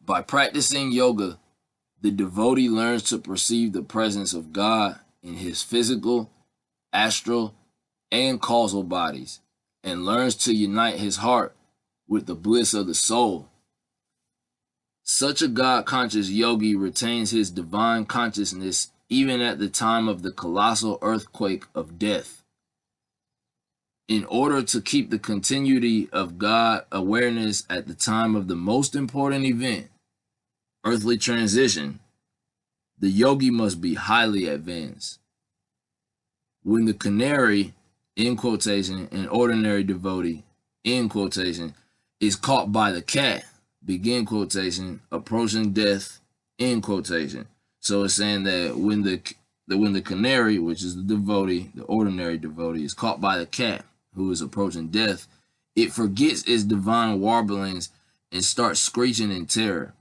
By practicing yoga, the devotee learns to perceive the presence of God in his physical, astral, and causal bodies, and learns to unite his heart with the bliss of the soul. Such a God-conscious yogi retains his divine consciousness even at the time of the colossal earthquake of death. In order to keep the continuity of God awareness at the time of the most important event, earthly transition, the yogi must be highly advanced. When the canary, in quotation, an ordinary devotee, in quotation, is caught by the cat, begin quotation, approaching death, in quotation. So it's saying that when the canary, which is the devotee, the ordinary devotee, is caught by the cat who is approaching death, it forgets its divine warblings and starts screeching in terror.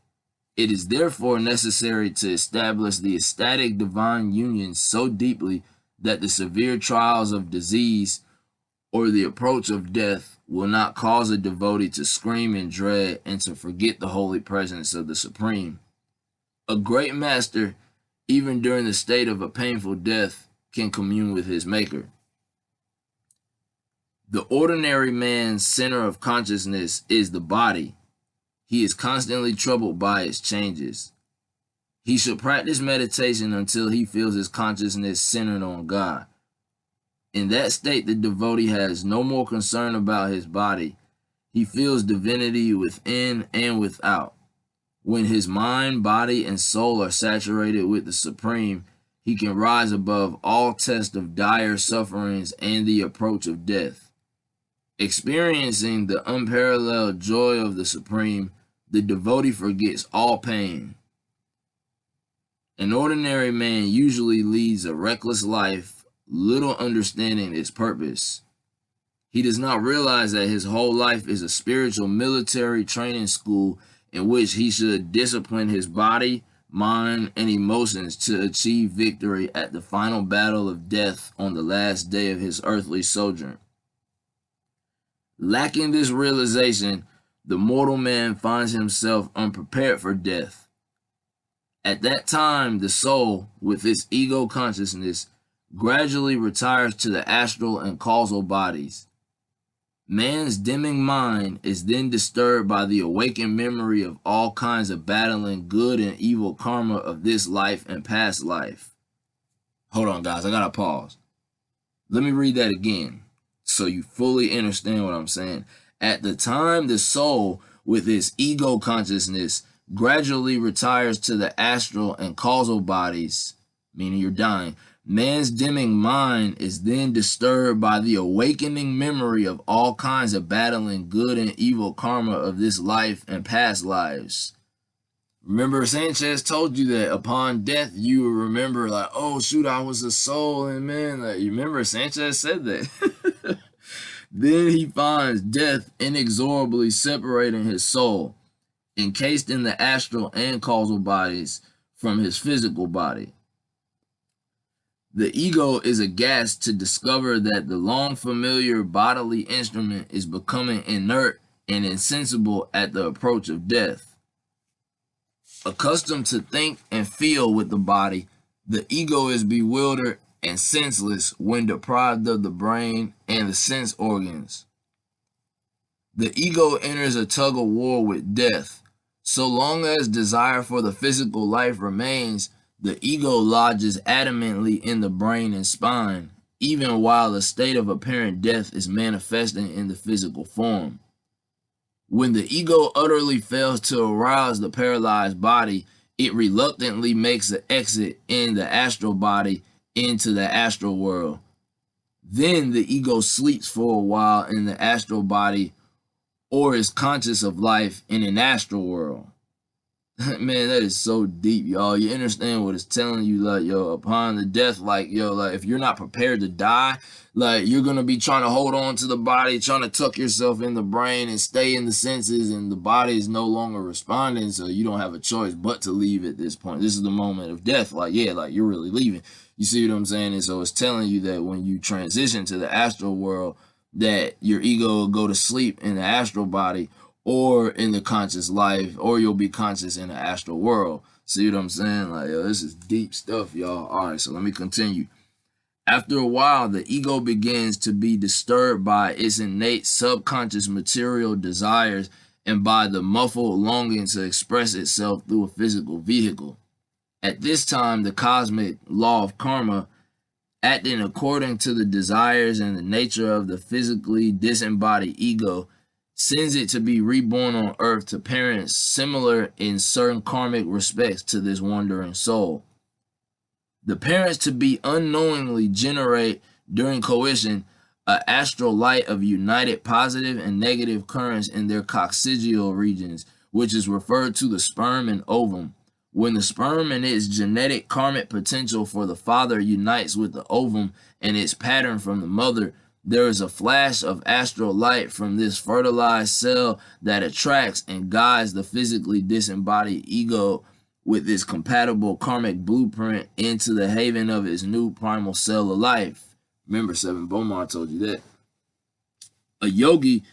It is therefore necessary to establish the ecstatic divine union so deeply that the severe trials of disease or the approach of death will not cause a devotee to scream in dread and to forget the holy presence of the Supreme. A great master, even during the state of a painful death, can commune with his Maker. The ordinary man's center of consciousness is the body. He is constantly troubled by its changes. He should practice meditation until he feels his consciousness centered on God. In that state, the devotee has no more concern about his body. He feels divinity within and without. When his mind, body, and soul are saturated with the Supreme, he can rise above all test of dire sufferings and the approach of death. Experiencing the unparalleled joy of the Supreme, the devotee forgets all pain. An ordinary man usually leads a reckless life, little understanding its purpose. He does not realize that his whole life is a spiritual military training school in which he should discipline his body, mind, and emotions to achieve victory at the final battle of death on the last day of his earthly sojourn. Lacking this realization, the mortal man finds himself unprepared for death. At that time, the soul, with its ego consciousness, gradually retires to the astral and causal bodies. Man's dimming mind is then disturbed by the awakened memory of all kinds of battling good and evil karma of this life and past life. Hold on, guys, I gotta pause. Let me read that again so you fully understand what I'm saying. At the time, the soul, with its ego consciousness, gradually retires to the astral and causal bodies, meaning you're dying. Man's dimming mind is then disturbed by the awakening memory of all kinds of battling good and evil karma of this life and past lives. Remember, Sanchez told you that upon death, you will remember, like, oh, shoot, I was a soul, and man, like, you remember Sanchez said that. Then he finds death inexorably separating his soul, encased in the astral and causal bodies, from his physical body. The ego is aghast to discover that the long familiar bodily instrument is becoming inert and insensible at the approach of death. Accustomed to think and feel with the body, the ego is bewildered and senseless when deprived of the brain and the sense organs. The ego enters a tug of war with death. So long as desire for the physical life remains, the ego lodges adamantly in the brain and spine, even while a state of apparent death is manifesting in the physical form. When the ego utterly fails to arouse the paralyzed body, it reluctantly makes an exit in the astral body into the astral world. Then the ego sleeps for a while in the astral body or is conscious of life in an astral world. Man, that is so deep, y'all. You understand what it's telling you, like, yo, upon the death, like, yo, like, if you're not prepared to die, like, you're going to be trying to hold on to the body, trying to tuck yourself in the brain and stay in the senses, and the body is no longer responding, so you don't have a choice but to leave at this point. This is the moment of death. Like, yeah, like, you're really leaving. You see what I'm saying? And so it's telling you that when you transition to the astral world, that your ego will go to sleep in the astral body, or in the conscious life, or you'll be conscious in the astral world. See what I'm saying? Like, yo, this is deep stuff, y'all. All right, so let me continue. After a while, the ego begins to be disturbed by its innate subconscious material desires and by the muffled longing to express itself through a physical vehicle. At this time, the cosmic law of karma, acting according to the desires and the nature of the physically disembodied ego, sends it to be reborn on earth to parents similar in certain karmic respects to this wandering soul. The parents to be unknowingly generate during coition an astral light of united positive and negative currents in their coccygeal regions, which is referred to the sperm and ovum. When the sperm and its genetic karmic potential for the father unites with the ovum and its pattern from the mother, there is a flash of astral light from this fertilized cell that attracts and guides the physically disembodied ego with its compatible karmic blueprint into the haven of its new primal cell of life. Remember, Seven Beaumont told you that. A yogi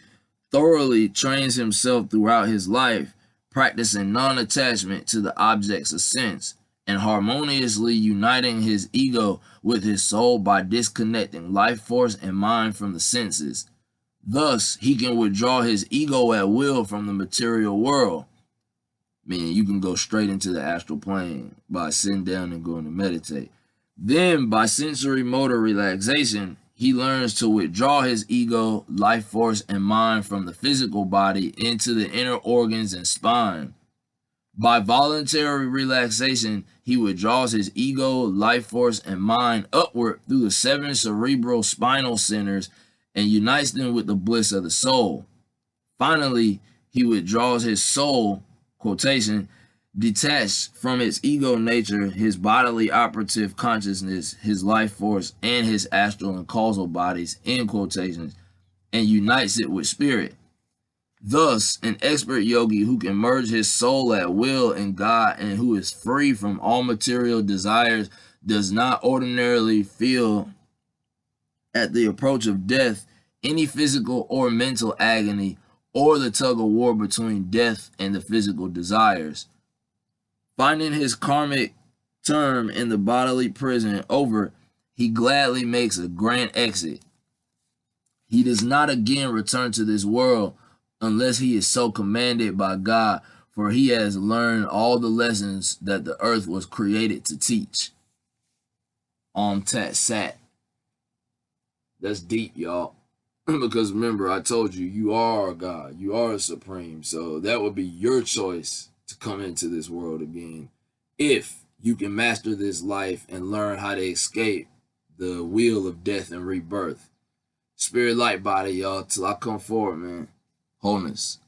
thoroughly trains himself throughout his life, practicing non-attachment to the objects of sense and harmoniously uniting his ego with his soul by disconnecting life force and mind from the senses. Thus, he can withdraw his ego at will from the material world. Meaning you can go straight into the astral plane by sitting down and going to meditate. Then, by sensory motor relaxation, he learns to withdraw his ego, life force, and mind from the physical body into the inner organs and spine. By voluntary relaxation, he withdraws his ego, life force, and mind upward through the 7 cerebral spinal centers and unites them with the bliss of the soul. Finally, he withdraws his soul, quotation, detached from its ego nature, his bodily operative consciousness, his life force, and his astral and causal bodies, end quotations, and unites it with spirit. Thus, an expert yogi who can merge his soul at will in God and who is free from all material desires does not ordinarily feel at the approach of death any physical or mental agony or the tug of war between death and the physical desires. Finding his karmic term in the bodily prison over, he gladly makes a grand exit. He does not again return to this world unless he is so commanded by God, for he has learned all the lessons that the earth was created to teach. Om Tat Sat. That's deep, y'all. Because remember, I told you, you are God. You are supreme. So that would be your choice to come into this world again. If you can master this life and learn how to escape the wheel of death and rebirth. Spirit light body, y'all, till I come forward, man. Wholeness.